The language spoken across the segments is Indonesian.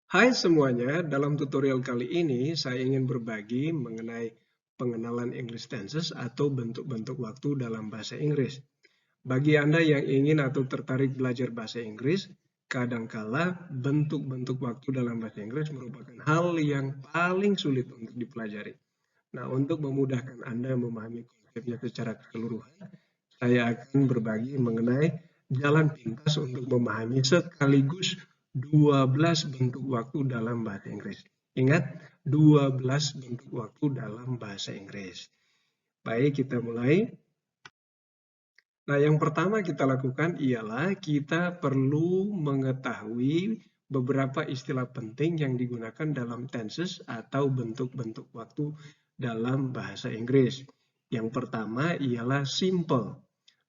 Hai semuanya, dalam tutorial kali ini saya ingin berbagi mengenai pengenalan English tenses atau bentuk-bentuk waktu dalam bahasa Inggris. Bagi Anda yang ingin atau tertarik belajar bahasa Inggris, kadangkala bentuk-bentuk waktu dalam bahasa Inggris merupakan hal yang paling sulit untuk dipelajari. Nah, untuk memudahkan Anda memahami konsepnya secara keseluruhan, saya akan berbagi mengenai jalan pintas untuk memahami sekaligus 12 bentuk waktu dalam bahasa Inggris. Ingat, 12 bentuk waktu dalam bahasa Inggris. Baik, kita mulai. Nah, yang pertama kita lakukan ialah kita perlu mengetahui beberapa istilah penting yang digunakan dalam tenses atau bentuk-bentuk waktu dalam bahasa Inggris. Yang pertama ialah simple.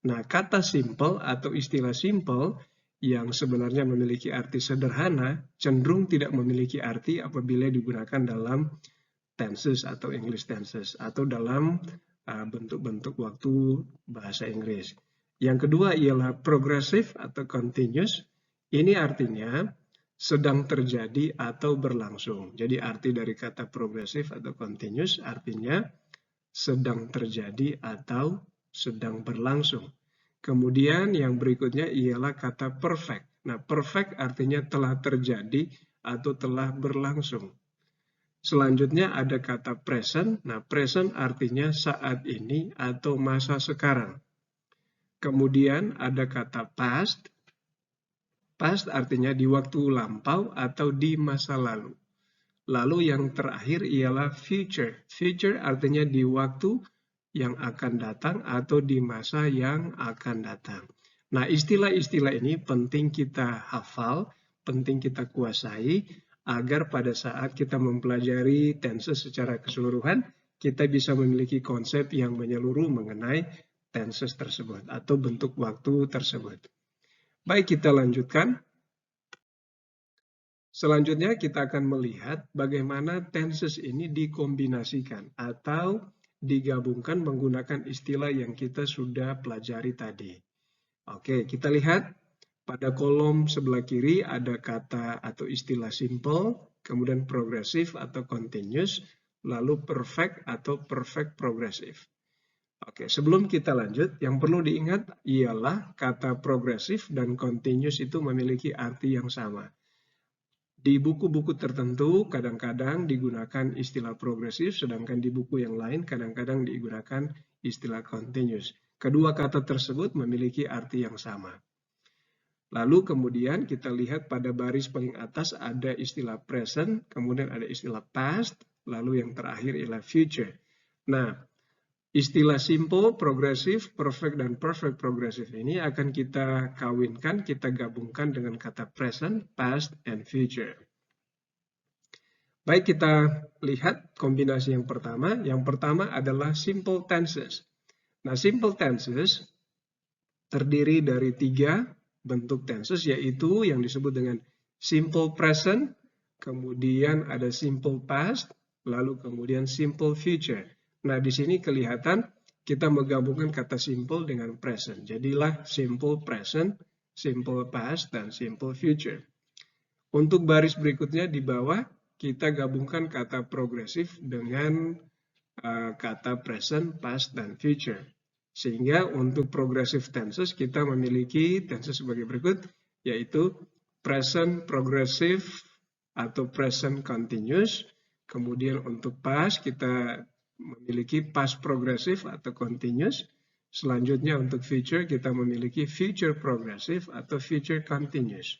Nah, kata simple atau istilah simple yang sebenarnya memiliki arti sederhana cenderung tidak memiliki arti apabila digunakan dalam tenses atau English tenses atau dalam bentuk-bentuk waktu bahasa Inggris. Yang kedua ialah progressive atau continuous. Ini artinya sedang terjadi atau berlangsung. Jadi arti dari kata progressive atau continuous artinya sedang terjadi atau sedang berlangsung. Kemudian yang berikutnya ialah kata perfect. Nah, perfect artinya telah terjadi atau telah berlangsung. Selanjutnya ada kata present. Nah, present artinya saat ini atau masa sekarang. Kemudian ada kata past. Past artinya di waktu lampau atau di masa lalu. Lalu yang terakhir ialah future. Future artinya di waktu yang akan datang atau di masa yang akan datang. Nah, istilah-istilah ini penting kita hafal, penting kita kuasai, agar pada saat kita mempelajari tenses secara keseluruhan, kita bisa memiliki konsep yang menyeluruh mengenai tenses tersebut atau bentuk waktu tersebut. Baik, kita lanjutkan. Selanjutnya kita akan melihat bagaimana tenses ini dikombinasikan atau digabungkan menggunakan istilah yang kita sudah pelajari tadi. Oke, kita lihat pada kolom sebelah kiri ada kata atau istilah simple, kemudian progressive atau continuous, lalu perfect atau perfect progressive. Oke, sebelum kita lanjut, yang perlu diingat ialah kata progressive dan continuous itu memiliki arti yang sama. Di buku-buku tertentu kadang-kadang digunakan istilah progresif, sedangkan di buku yang lain kadang-kadang digunakan istilah continuous. Kedua kata tersebut memiliki arti yang sama. Lalu kemudian kita lihat pada baris paling atas ada istilah present, kemudian ada istilah past, lalu yang terakhir ialah future. Nah, istilah simple, progressive, perfect, dan perfect progressive ini akan kita kawinkan, kita gabungkan dengan kata present, past, and future. Baik, kita lihat kombinasi yang pertama. Yang pertama adalah simple tenses. Nah, simple tenses terdiri dari 3 bentuk tenses, yaitu yang disebut dengan simple present, kemudian ada simple past, lalu kemudian simple future. Nah, di sini kelihatan kita menggabungkan kata simple dengan present. Jadilah simple present, simple past, dan simple future. Untuk baris berikutnya di bawah, kita gabungkan kata progresif dengan kata present, past, dan future. Sehingga untuk progressive tenses kita memiliki tenses sebagai berikut, yaitu present progressive atau present continuous. Kemudian untuk past kita memiliki past progressive atau continuous. Selanjutnya untuk future kita memiliki future progressive atau future continuous.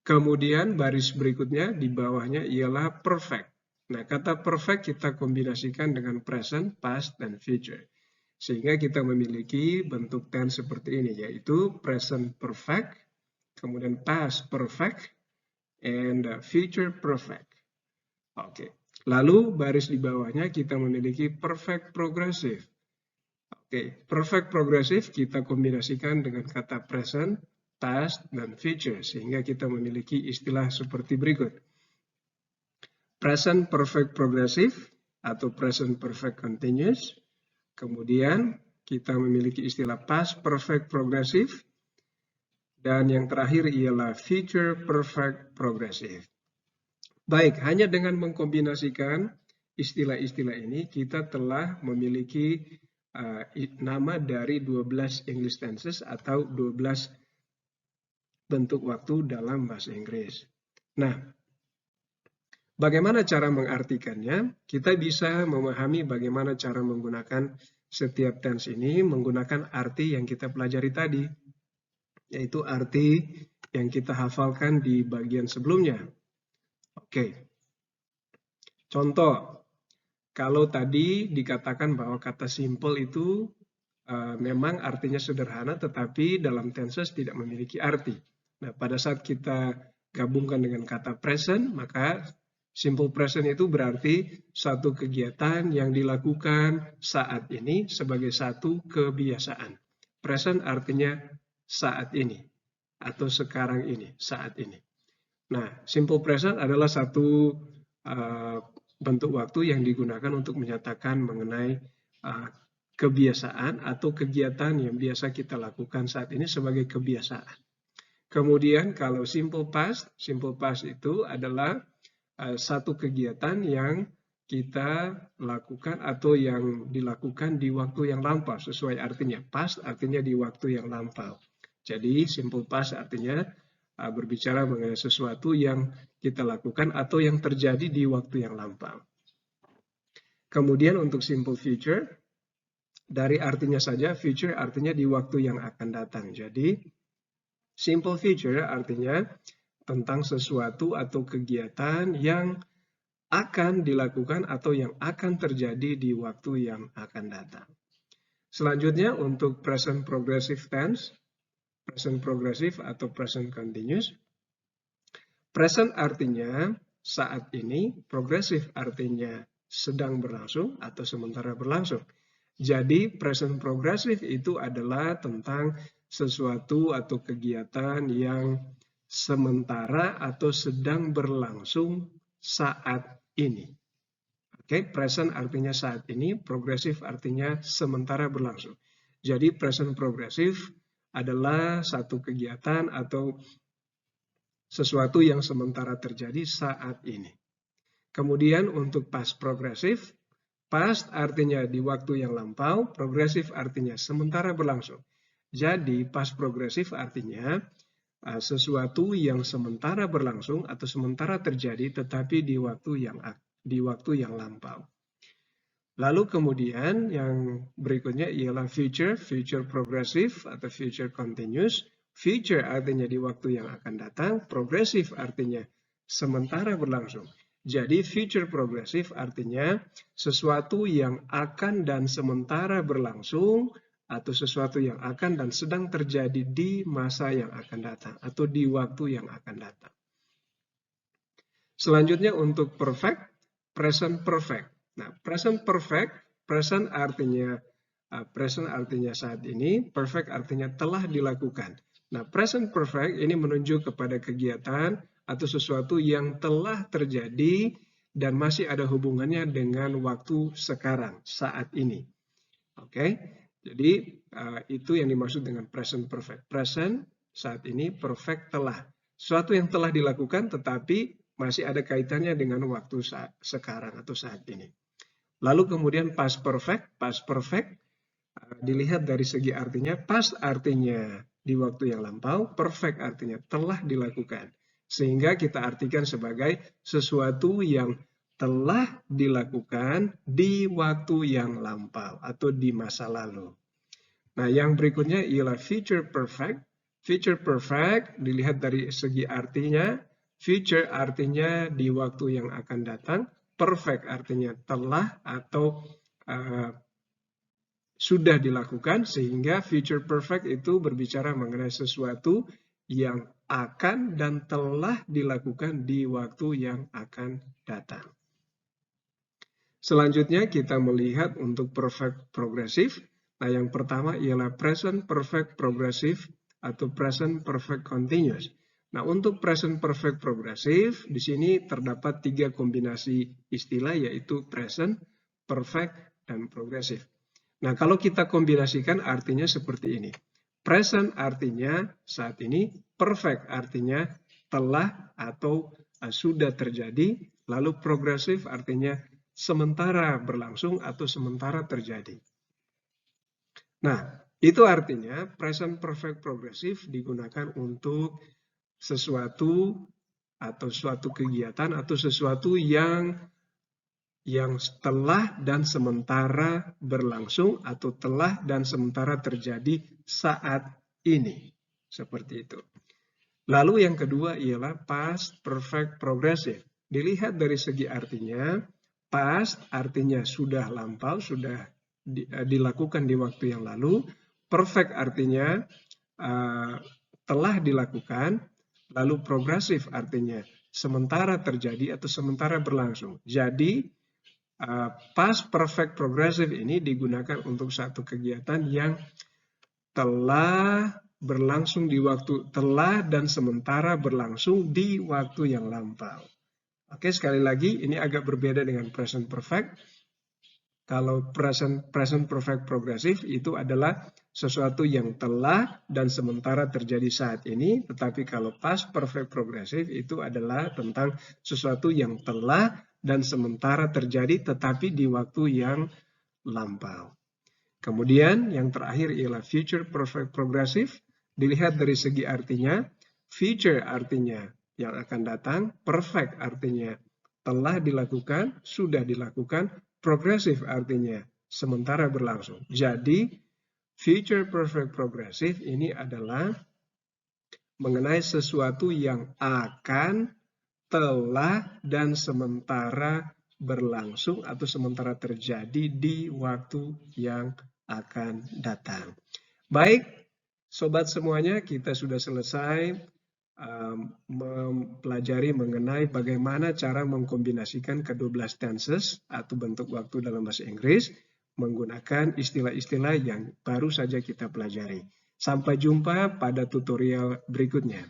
Kemudian baris berikutnya di bawahnya ialah perfect. Nah, kata perfect kita kombinasikan dengan present, past, dan future. Sehingga kita memiliki bentuk tense seperti ini, yaitu present perfect, kemudian past perfect, and future perfect. Oke. Lalu baris di bawahnya kita memiliki perfect progressive. Oke, perfect progressive kita kombinasikan dengan kata present, past, dan future, sehingga kita memiliki istilah seperti berikut. Present perfect progressive atau present perfect continuous. Kemudian kita memiliki istilah past perfect progressive. Dan yang terakhir ialah future perfect progressive. Baik, hanya dengan mengkombinasikan istilah-istilah ini, kita telah memiliki nama dari 12 English tenses atau 12 bentuk waktu dalam bahasa Inggris. Nah, bagaimana cara mengartikannya? Kita bisa memahami bagaimana cara menggunakan setiap tense ini menggunakan arti yang kita pelajari tadi, yaitu arti yang kita hafalkan di bagian sebelumnya. Oke. Contoh, kalau tadi dikatakan bahwa kata simple itu memang artinya sederhana, tetapi dalam tenses tidak memiliki arti. Nah, pada saat kita gabungkan dengan kata present, maka simple present itu berarti satu kegiatan yang dilakukan saat ini sebagai satu kebiasaan. Present artinya saat ini atau sekarang ini, saat ini. Nah, simple present adalah satu bentuk waktu yang digunakan untuk menyatakan mengenai kebiasaan atau kegiatan yang biasa kita lakukan saat ini sebagai kebiasaan. Kemudian kalau simple past itu adalah satu kegiatan yang kita lakukan atau yang dilakukan di waktu yang lampau, sesuai artinya. Past artinya di waktu yang lampau. Jadi simple past artinya berbicara mengenai sesuatu yang kita lakukan atau yang terjadi di waktu yang lampau. Kemudian untuk simple future, dari artinya saja, future artinya di waktu yang akan datang. Jadi simple future artinya tentang sesuatu atau kegiatan yang akan dilakukan atau yang akan terjadi di waktu yang akan datang. Selanjutnya untuk present progressive tense, present progressive atau present continuous. Present artinya saat ini, progressive artinya sedang berlangsung atau sementara berlangsung. Jadi present progressive itu adalah tentang sesuatu atau kegiatan yang sementara atau sedang berlangsung saat ini. Oke, present artinya saat ini, progressive artinya sementara berlangsung. Jadi present progressive adalah satu kegiatan atau sesuatu yang sementara terjadi saat ini. Kemudian untuk past progressive, past artinya di waktu yang lampau, progressive artinya sementara berlangsung. Jadi past progressive artinya sesuatu yang sementara berlangsung atau sementara terjadi tetapi di waktu yang lampau. Lalu kemudian yang berikutnya ialah future progressive atau future continuous. Future artinya di waktu yang akan datang, progressive artinya sementara berlangsung. Jadi future progressive artinya sesuatu yang akan dan sementara berlangsung atau sesuatu yang akan dan sedang terjadi di masa yang akan datang atau di waktu yang akan datang. Selanjutnya untuk perfect, present perfect. Nah, present perfect, present artinya saat ini, perfect artinya telah dilakukan. Nah, present perfect ini menunjuk kepada kegiatan atau sesuatu yang telah terjadi dan masih ada hubungannya dengan waktu sekarang, saat ini. Oke, jadi itu yang dimaksud dengan present perfect. Present saat ini, perfect telah. Sesuatu yang telah dilakukan tetapi masih ada kaitannya dengan waktu sekarang atau saat ini. Lalu kemudian past perfect dilihat dari segi artinya, past artinya di waktu yang lampau, perfect artinya telah dilakukan. Sehingga kita artikan sebagai sesuatu yang telah dilakukan di waktu yang lampau atau di masa lalu. Nah, yang berikutnya ialah future perfect. Future perfect dilihat dari segi artinya, future artinya di waktu yang akan datang, perfect artinya telah atau sudah dilakukan, sehingga future perfect itu berbicara mengenai sesuatu yang akan dan telah dilakukan di waktu yang akan datang. Selanjutnya kita melihat untuk perfect progressive. Nah, yang pertama ialah present perfect progressive atau present perfect continuous. Nah, untuk present perfect progressive, di sini terdapat 3 kombinasi istilah, yaitu present, perfect, dan progressive. Nah, kalau kita kombinasikan artinya seperti ini. Present artinya saat ini, perfect artinya telah atau sudah terjadi, lalu progresif artinya sementara berlangsung atau sementara terjadi. Nah, itu artinya present perfect progresif digunakan untuk sesuatu atau suatu kegiatan atau sesuatu yang telah dan sementara berlangsung atau telah dan sementara terjadi saat ini. Seperti itu. Lalu yang kedua ialah past perfect progressive. Dilihat dari segi artinya, past artinya sudah lampau, sudah dilakukan di waktu yang lalu. Perfect artinya telah dilakukan. Lalu progresif artinya sementara terjadi atau sementara berlangsung. Jadi past perfect progressive ini digunakan untuk satu kegiatan yang telah berlangsung di waktu, telah dan sementara berlangsung di waktu yang lampau. Oke, sekali lagi ini agak berbeda dengan present perfect. Kalau present perfect progressive itu adalah sesuatu yang telah dan sementara terjadi saat ini, tetapi kalau past perfect progressive itu adalah tentang sesuatu yang telah dan sementara terjadi tetapi di waktu yang lampau. Kemudian yang terakhir ialah future perfect progressive. Dilihat dari segi artinya, future artinya yang akan datang, perfect artinya telah dilakukan, sudah dilakukan, progressive artinya sementara berlangsung. Jadi future perfect progressive ini adalah mengenai sesuatu yang akan, telah, dan sementara berlangsung atau sementara terjadi di waktu yang akan datang. Baik, sobat semuanya, kita sudah selesai mempelajari mengenai bagaimana cara mengkombinasikan ke-12 tenses atau bentuk waktu dalam bahasa Inggris menggunakan istilah-istilah yang baru saja kita pelajari. Sampai jumpa pada tutorial berikutnya.